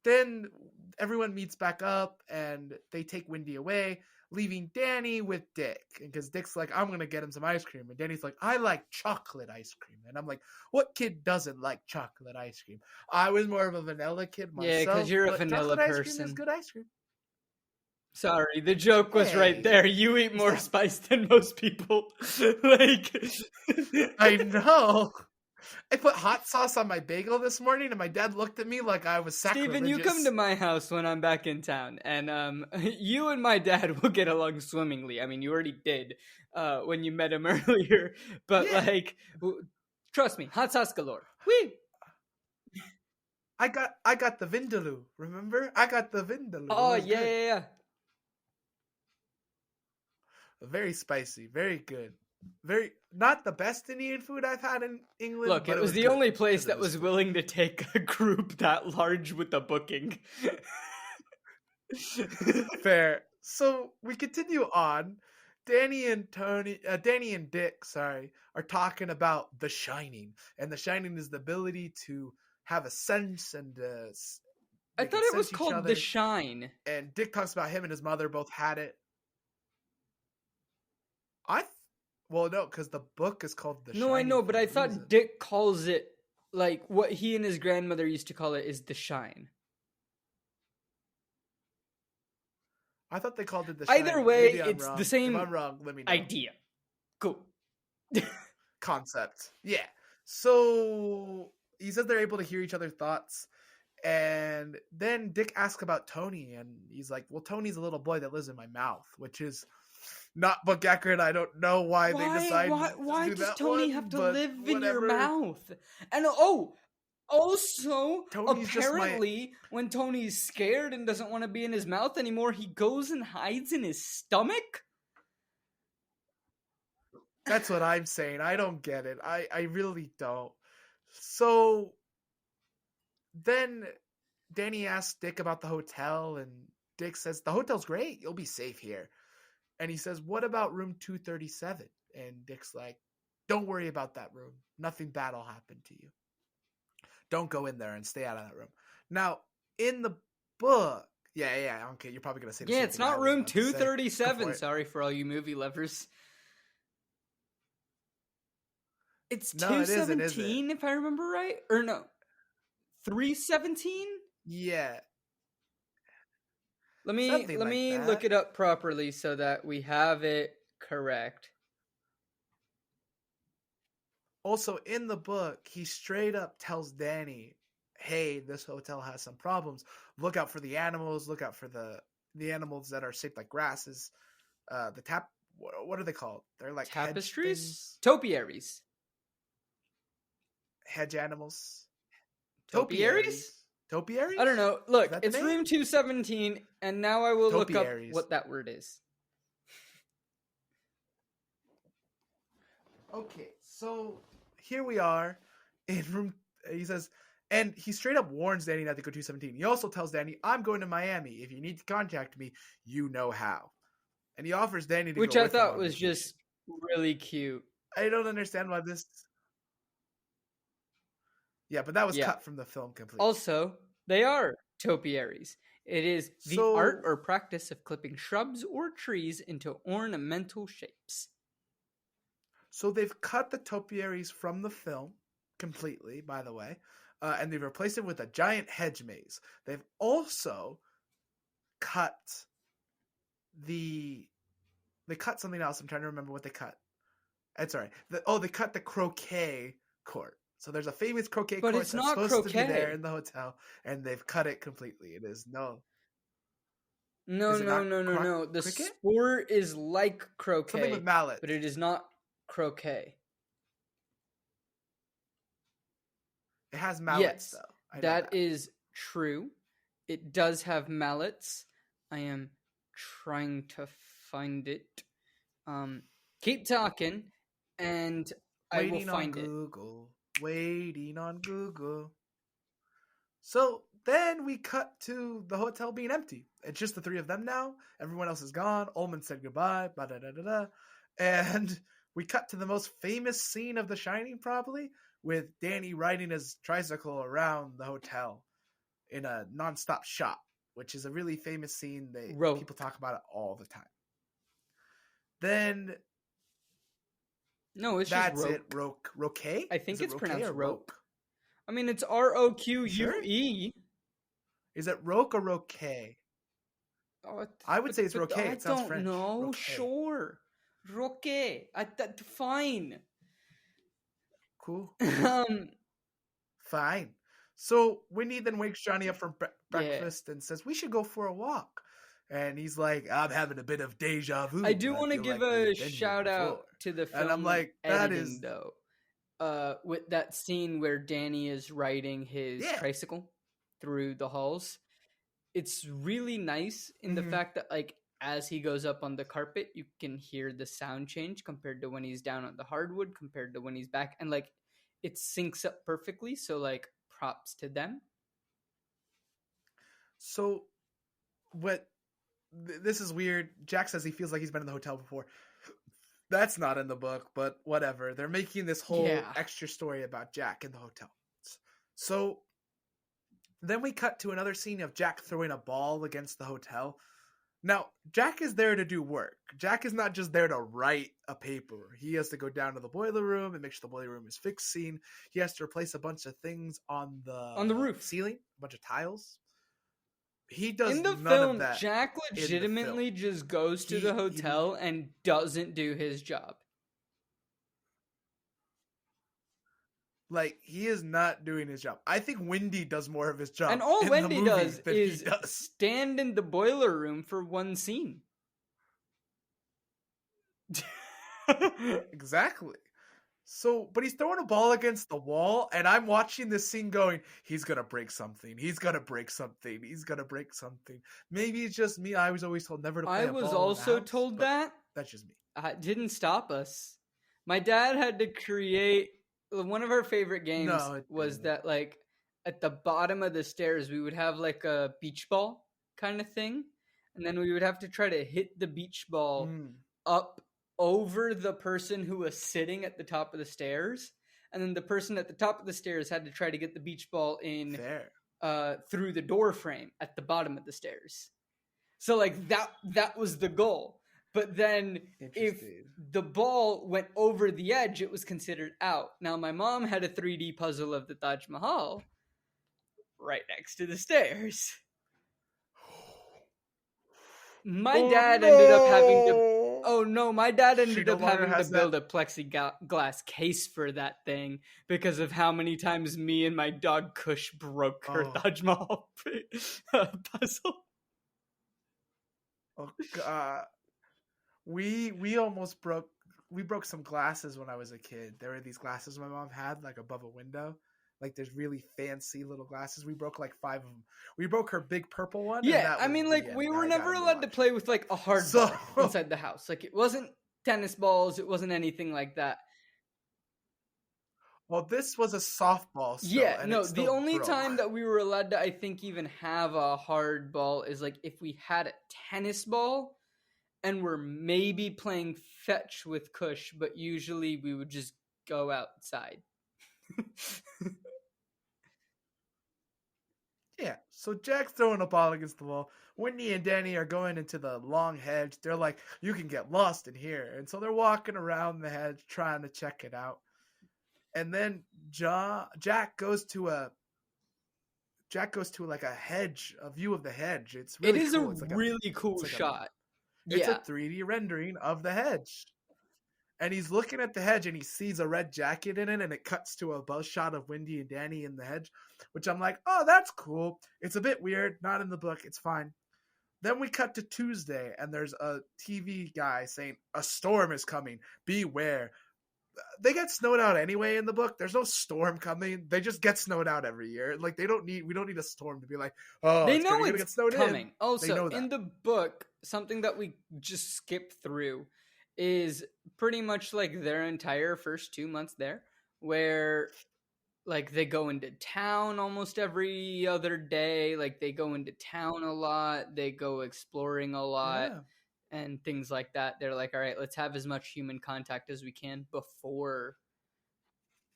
then everyone meets back up and they take Wendy away. leaving Danny with Dick. Because Dick's like, I'm going to get him some ice cream. And Danny's like, I like chocolate ice cream. And I'm like, what kid doesn't like chocolate ice cream? I was more of a vanilla kid myself. Yeah, because you're a vanilla person. Ice cream is good ice cream. Sorry, the joke was right there. You eat more spice than most people. Like, I know. I put hot sauce on my bagel this morning, and my dad looked at me like I was sacrilegious. Steven, you come to my house when I'm back in town, and you and my dad will get along swimmingly. I mean, you already did when you met him earlier, but like, trust me, hot sauce galore. Whee! I got the vindaloo. Remember? I got the vindaloo. Oh yeah. Very spicy, very good. Very not the best Indian food I've had in England. Look, it was the only place that was willing to take a group that large with a booking. Fair. So we continue on. Danny and Dick, are talking about The Shining, and The Shining is the ability to have a sense and. I thought it was called The Shine. And Dick talks about him and his mother both had it. Well, no, because the book is called The Shining. No, I know, but I thought Dick calls it, like, what he and his grandmother used to call it is The Shine. I thought they called it The Shine. Either way, it's the same if I'm wrong, let me know. idea. Cool. Concept. Yeah. So, he says they're able to hear each other's thoughts. And then Dick asks about Tony, and he's like, well, Tony's a little boy that lives in my mouth, which is not book accurate. I don't know why they decided why does Tony have to live in your mouth? And also, Tony's apparently, when Tony's scared and doesn't want to be in his mouth anymore, he goes and hides in his stomach? That's what I'm saying. I don't get it. I really don't. So then Danny asks Dick about the hotel, and Dick says, the hotel's great. You'll be safe here. And he says, what about room 237? And Dick's like, don't worry about that room. Nothing bad will happen to you. Don't go in there and stay out of that room. Now, in the book, okay, you're probably going to say the same it's not room 237. Sorry for all you movie lovers. It's 217, if I remember right. Or no, 317? Yeah. Let me look it up properly so that we have it correct. Also, in the book, he straight up tells Danny, hey, this hotel has some problems. Look out for the animals. Look out for the animals that are shaped like grasses. What are they called? They're like tapestries? Topiaries. Hedge animals. Topiaries? Topiaries? I don't know. Look, it's room 217, and now I will look up what that word is. Okay, so here we are in room. He says, and he straight up warns Danny not to go 217. He also tells Danny, I'm going to Miami. If you need to contact me, you know how. And he offers Danny to go with him. Which I thought was just really cute. I don't understand why this... Yeah, but that was cut from the film completely. Also, they are topiaries. It is the art or practice of clipping shrubs or trees into ornamental shapes. So they've cut the topiaries from the film completely, by the way, and they've replaced it with a giant hedge maze. They've also cut they cut something else. I'm trying to remember what they cut. It's all right. They cut the croquet court. So there's a famous croquet court that's supposed to be there in the hotel, and they've cut it completely. It is no. No. The sport is like croquet. Something with mallets. But it is not croquet. It has mallets, though. That is true. It does have mallets. I am trying to find it. Keep talking, and I will find it. Waiting on Google. So then we cut to the hotel being empty. It's just the three of them now. Everyone else is gone. Ullman said goodbye. And we cut to the most famous scene of The Shining, probably, with Danny riding his tricycle around the hotel in a nonstop shot, which is a really famous scene. People talk about it all the time. Then No, it's just that's Roque. it. Roque? I think it's Roque pronounced or Roque. I mean, it's Roque. Sure? Is it Roque or Roque? I would say it's Roque. It sounds French. I don't know. Roque. Sure. Roque. Fine. Cool. um, Fine. So Wendy then wakes Johnny up from breakfast and says, we should go for a walk. And he's like, I'm having a bit of deja vu. I do want to give a shout out to the film and I'm like, that editing, is... though. With that scene where Danny is riding his tricycle through the halls. It's really nice in the fact that, like, as he goes up on the carpet, you can hear the sound change compared to when he's down on the hardwood, compared to when he's back. And, like, it syncs up perfectly. So, like, props to them. So, this is weird. Jack says he feels like he's been in the hotel before. That's not in the book, but whatever. They're making this whole extra story about Jack in the hotel. So then we cut to another scene of Jack throwing a ball against the hotel. Now, Jack is there to do work. Jack is not just there to write a paper. He has to go down to the boiler room and make sure the boiler room is fixing. He has to replace a bunch of things on the roof, ceiling, a bunch of tiles. He does in the none film, of that. Jack legitimately just goes to the hotel and doesn't do his job. Like, he is not doing his job. I think Wendy does more of his job. And all Wendy does is stand in the boiler room for one scene. Exactly. So, but he's throwing a ball against the wall, and I'm watching this scene going, he's going to break something. He's going to break something. He's going to break something. Maybe it's just me. I was always told never to play a ball. I was also told that. That's just me. It didn't stop us. My dad had to create... One of our favorite games was that, like, at the bottom of the stairs, we would have, like, a beach ball kind of thing. And then we would have to try to hit the beach ball up over the person who was sitting at the top of the stairs. And then the person at the top of the stairs had to try to get the beach ball in through the door frame at the bottom of the stairs. So, like, that was the goal. But then if the ball went over the edge, it was considered out. Now, my mom had a 3D puzzle of the Taj Mahal right next to the stairs. My dad ended up having to... Oh, no, my dad ended up having to build a plexiglass case for that thing because of how many times me and my dog Kush broke her Taj Mahal puzzle. Oh, God. We almost broke some glasses when I was a kid. There were these glasses my mom had, like, above a window. Like, there's really fancy little glasses. We broke, like, 5 of them. We broke her big purple one. Yeah, I mean, like, we were never allowed to play with, like, a hard ball inside the house. Like, it wasn't tennis balls. It wasn't anything like that. Well, this was a softball still, yeah, no, the only time that we were allowed to, I think, even have a hard ball is, like, if we had a tennis ball and we're maybe playing fetch with Kush, but usually we would just go outside. Yeah, so Jack's throwing a ball against the wall. Wendy and Danny are going into the long hedge. They're like, you can get lost in here. And so they're walking around the hedge trying to check it out. And then Jack goes to like a hedge, a view of the hedge. It's really cool. It's a really cool shot. It's a 3D rendering of the hedge. And he's looking at the hedge and he sees a red jacket in it, and it cuts to a buzz shot of Wendy and Danny in the hedge, which I'm like, oh, that's cool. It's a bit weird. Not in the book. It's fine. Then we cut to Tuesday, and there's a TV guy saying, a storm is coming. Beware. They get snowed out anyway in the book. There's no storm coming. They just get snowed out every year. Like, we don't need a storm to be like, oh, they know it's get snowed coming. In. Also, in the book, something that we just skip through is pretty much like their entire first 2 months there, where, like, they go into town almost every other day. Like, they go into town a lot. They go exploring a lot. Yeah. And things like that. They're like, all right, let's have as much human contact as we can before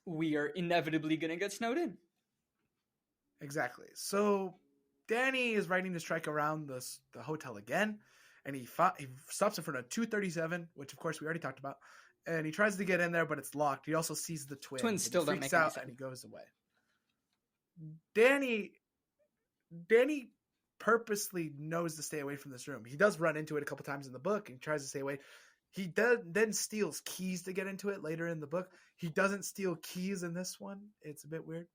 we are inevitably going to get snowed in. Exactly. So Danny is riding this trike around the hotel again, and he stops in front of 237, which of course we already talked about, and he tries to get in there, but it's locked. He also sees the twins. Twins still don't make any sense. And he goes away. Danny purposely knows to stay away from this room. He does run into it a couple times in the book and tries to stay away. He then steals keys to get into it later in the book. He doesn't steal keys in this one. It's a bit weird.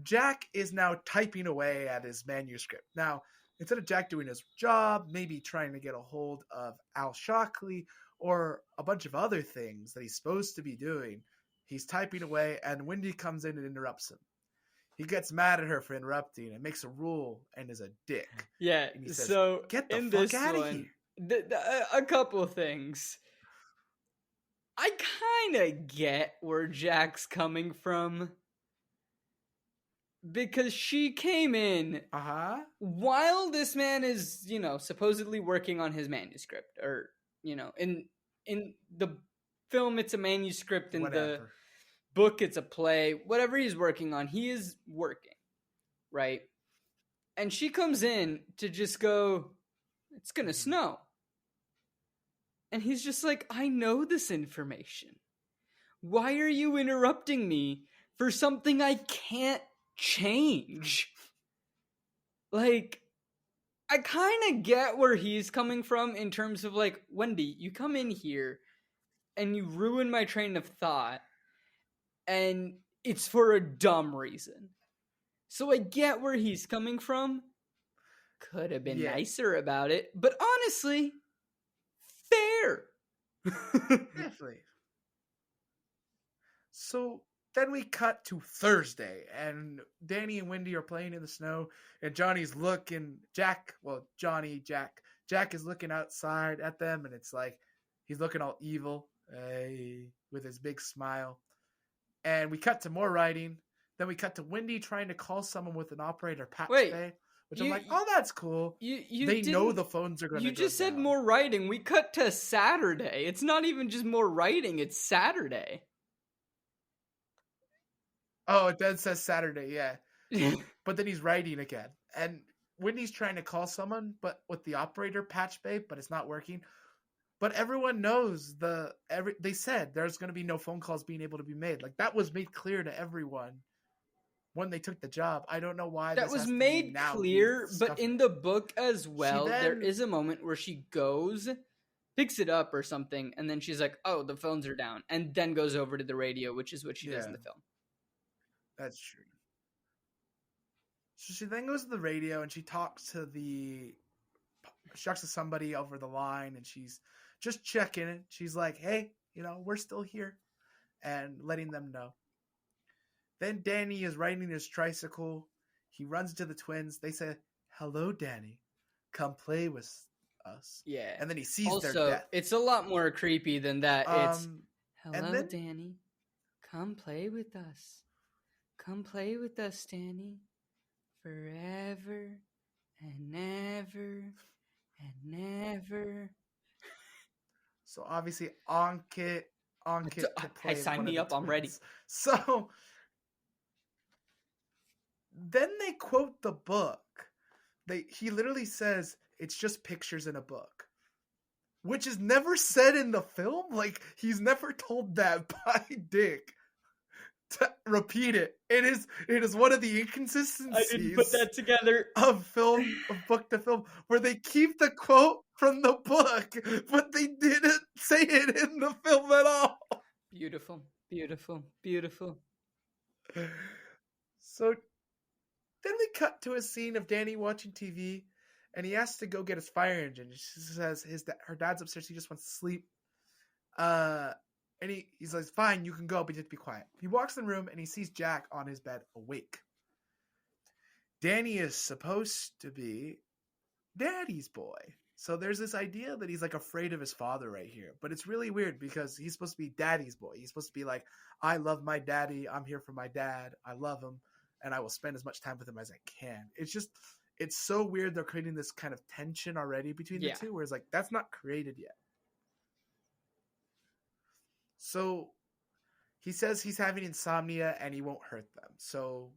Jack is now typing away at his manuscript. Now, instead of Jack doing his job, maybe trying to get a hold of Al Shockley or a bunch of other things that he's supposed to be doing, he's typing away, and Wendy comes in and interrupts him. He gets mad at her for interrupting and makes a rule and is a dick. Yeah, and he says, so get the in fuck this out of one, here. A couple of things. I kind of get where Jack's coming from. Because she came in while this man is, supposedly working on his manuscript. Or, in the film it's a manuscript, in the book it's a play. Whatever he's working on, he is working, right? And she comes in to just go, it's gonna snow. And he's just like, I know this information. Why are you interrupting me for something I can't change? Like, I kind of get where he's coming from in terms of, like, Wendy, you come in here and you ruin my train of thought, and it's for a dumb reason. So I get where he's coming from. Could have been nicer about it, but honestly, fair. Definitely. So then we cut to Thursday, and Danny and Wendy are playing in the snow, and Johnny's looking, Jack is looking outside at them, and it's like, he's looking all evil, with his big smile. And we cut to more writing. Then we cut to Wendy trying to call someone with an operator patch bay, which I'm like, oh, that's cool. They know the phones are going to go You just said down. more writing. We cut to Saturday. It's not even just more writing. It's Saturday. Oh, it then says Saturday, yeah. But then he's writing again. And Wendy's trying to call someone, but with the operator patch bay, but it's not working. But everyone knows they said there's going to be no phone calls being able to be made. Like, that was made clear to everyone when they took the job. I don't know why that was made clear, but in the book as well, there is a moment where she goes, picks it up or something, and then she's like, oh, the phones are down, and then goes over to the radio, which is what she does in the film. That's true. So she then goes to the radio and she talks to somebody over the line, and she's just checking it. She's like, hey, we're still here, and letting them know. Then Danny is riding his tricycle. He runs to the twins. They say, hello, Danny. Come play with us. Yeah. And then he sees their death. It's a lot more creepy than that. It's, hello, Danny. Come play with us. Come play with us, Danny. Forever and ever and ever. So obviously, Ankit could play. Hey, sign me up. I'm ready. So then they quote the book. He literally says it's just pictures in a book, which is never said in the film. Like, he's never told that by Dick to repeat it. It is one of the inconsistencies. I didn't put that together. Of book to film, where they keep the quote from the book, but they didn't say it in the film at all. Beautiful, beautiful, beautiful. So then we cut to a scene of Danny watching TV, and he has to go get his fire engine. She says her dad's upstairs. He just wants to sleep. And he's like, fine, you can go, but you have to be quiet. He walks in the room, and he sees Jack on his bed, awake. Danny is supposed to be Daddy's boy. So there's this idea that he's like afraid of his father right here. But it's really weird because he's supposed to be Daddy's boy. He's supposed to be like, I love my daddy. I'm here for my dad. I love him. And I will spend as much time with him as I can. It's so weird they're creating this kind of tension already between the two, where it's like, that's not created yet. So he says he's having insomnia and he won't hurt them. So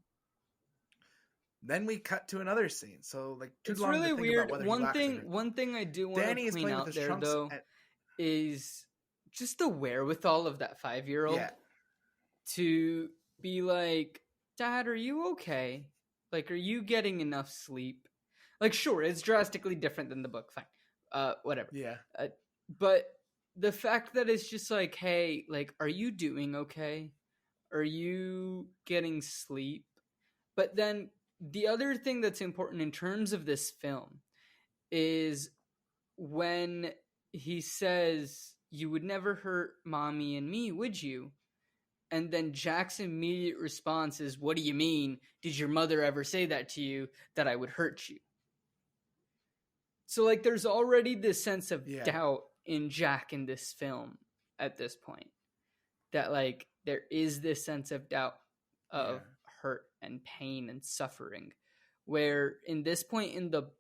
Then we cut to another scene. So like too it's long really to think weird. about whether he whacks or not. One thing I do want Danny to is point playing with out his there trunks though is just the wherewithal of that 5-year-old to be like, Dad, are you okay? Like, are you getting enough sleep? Like, sure, it's drastically different than the book. Fine. Whatever. Yeah. But the fact that it's just like, hey, like, are you doing okay? Are you getting sleep? But then the other thing that's important in terms of this film is when he says, you would never hurt mommy and me, would you? And then Jack's immediate response is, what do you mean? Did your mother ever say that to you, that I would hurt you? So, like, there's already this sense of doubt in Jack in this film at this point. That, like, there is this sense of doubt of hurt and pain and suffering. Where, in this point in the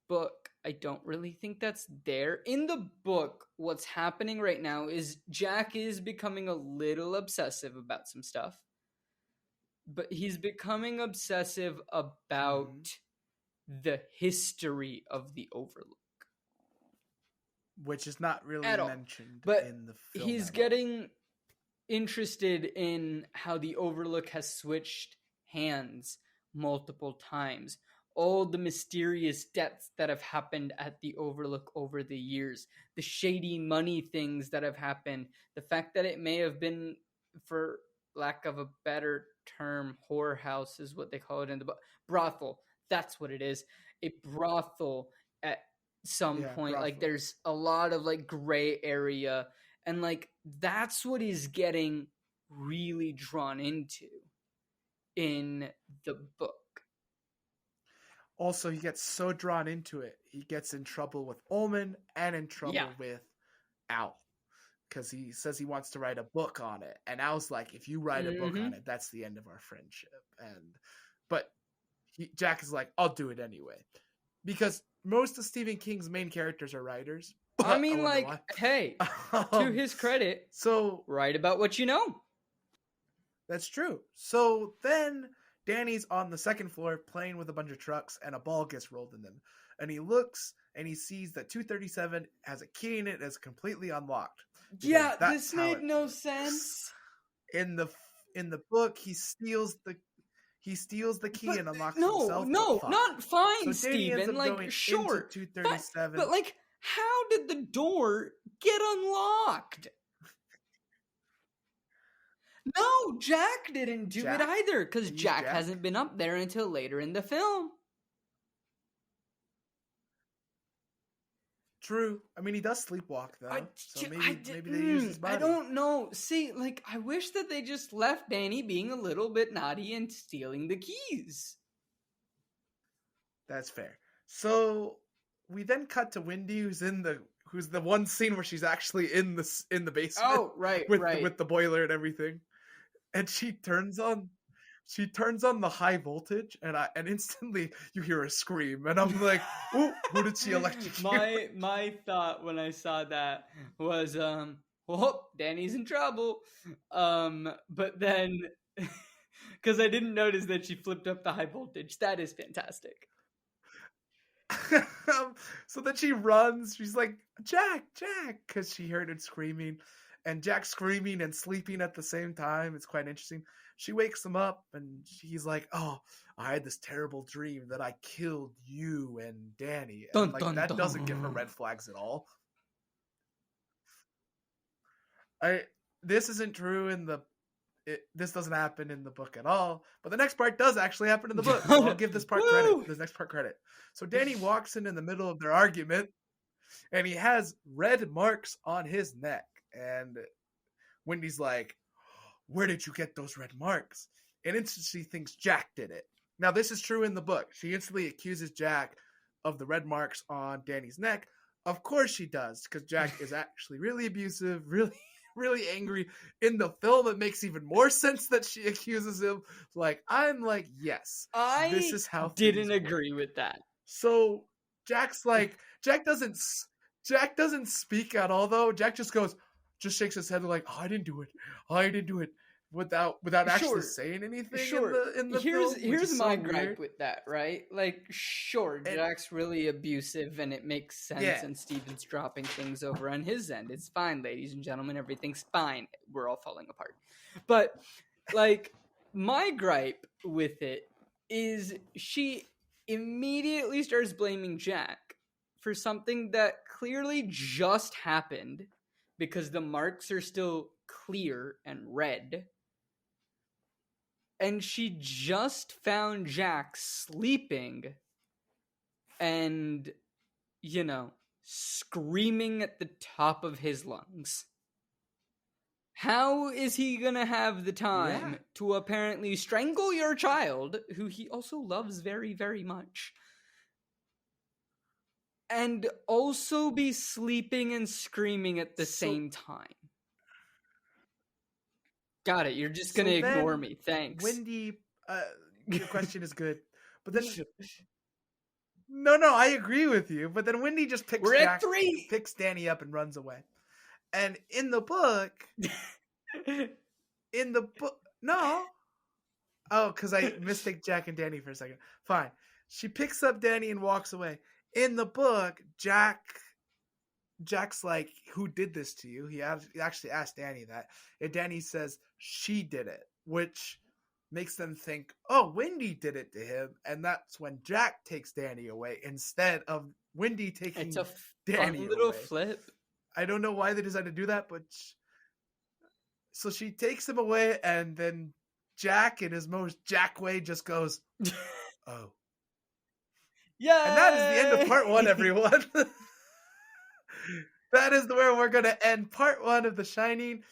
book, I don't really think that's there. In the book, what's happening right now is Jack is becoming a little obsessive about some stuff. But he's becoming obsessive about the history of the Overlook. Which is not really mentioned but in the film. He's getting interested in how the Overlook has switched hands multiple times. All the mysterious deaths that have happened at the Overlook over the years, the shady money things that have happened, the fact that it may have been, for lack of a better term, whorehouse is what they call it in the book. Brothel. That's what it is. A brothel at some point. Brothel. Like, there's a lot of, like, gray area. And, like, that's what he's getting really drawn into in the book. Also, he gets so drawn into it, he gets in trouble with Ullman and in trouble with Al. Because he says he wants to write a book on it. And Al's like, if you write a book on it, that's the end of our friendship. But Jack is like, I'll do it anyway. Because most of Stephen King's main characters are writers. I mean, like, hey, to his credit, so write about what you know. That's true. So then Danny's on the second floor playing with a bunch of trucks, and a ball gets rolled in them. And he looks and he sees that 237 has a key in it that's completely unlocked. Yeah, this made no sense. In the book, he steals the key and unlocks himself. No, not fine, so Stephen. Like, sure, 237. but like, how did the door get unlocked? No, Jack didn't do it either, because Jack hasn't been up there until later in the film. True. I mean, he does sleepwalk, though. So maybe they use his body. I don't know. See, like, I wish that they just left Danny being a little bit naughty and stealing the keys. That's fair. So we then cut to Wendy, who's the one scene where she's actually in the basement. Oh, right, with the boiler and everything. And she turns on the high voltage, and instantly you hear a scream, and I'm like, "Ooh, who did she electrocute?" My thought when I saw that was, Danny's in trouble. But then, because I didn't notice that she flipped up the high voltage. That is fantastic. So then she runs. She's like, Jack, because she heard it screaming. And Jack screaming and sleeping at the same time. It's quite interesting. She wakes him up, and he's like, "Oh, I had this terrible dream that I killed you and Danny." And that doesn't give her red flags at all. This isn't true this doesn't happen in the book at all. But the next part does actually happen in the book. So I'll give this part credit. This next part credit. So Danny walks in the middle of their argument, and he has red marks on his neck. And Wendy's like, "Where did you get those red marks?" And instantly thinks Jack did it. Now, this is true in the book. She instantly accuses Jack of the red marks on Danny's neck. Of course she does, because Jack is actually really abusive, really, really angry. In the film, it makes even more sense that she accuses him. I'm like, yes, this is how didn't agree with that. So Jack's like, Jack doesn't speak at all, though. Jack just shakes his head like, "Oh, I didn't do it. without actually saying anything in the film. Here's my gripe with that, right? Like, sure, Jack's really abusive and it makes sense, and Steven's dropping things over on his end. It's fine, ladies and gentlemen, everything's fine. We're all falling apart. But, like, my gripe with it is she immediately starts blaming Jack for something that clearly just happened because the marks are still clear and red. And she just found Jack sleeping and, screaming at the top of his lungs. How is he gonna have the time to apparently strangle your child, who he also loves very, very much, and also be sleeping and screaming at the same time? Got it. You're just going to ignore me. Thanks. Wendy, your question is good. But then... No, I agree with you. But then Wendy just picks Danny up and runs away. And in the book... No. Oh, because I mistake Jack and Danny for a second. Fine. She picks up Danny and walks away. In the book, Jack's like, who did this to you? He actually asked Danny that. And Danny says, she did it. Which makes them think, oh, Wendy did it to him. And that's when Jack takes Danny away instead of Wendy taking Danny away. It's a fun little flip. I don't know why they decided to do that, but... So she takes him away, and then Jack, in his most Jack way, just goes, oh. Yeah. And that is the end of part 1, everyone. That is where we're going to end part 1 of The Shining.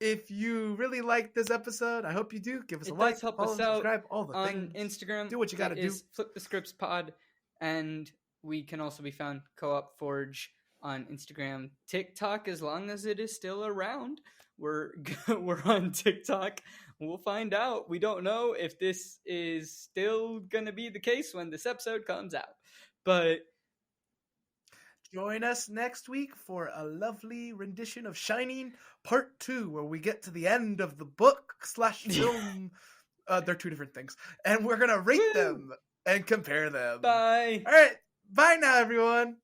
If you really liked this episode, I hope you do. Give us a like, help follow, us out subscribe, all the on things. Instagram. Do what you got to do. Flip the Scripts Pod, and we can also be found Co-op Forge on Instagram, TikTok, as long as it is still around. We're on TikTok. We'll find out. We don't know if this is still gonna be the case when this episode comes out, but join us next week for a lovely rendition of Shining Part 2, where we get to the end of the book/film. They're two different things, and we're gonna rate them and compare them. Bye. All right, bye now, everyone.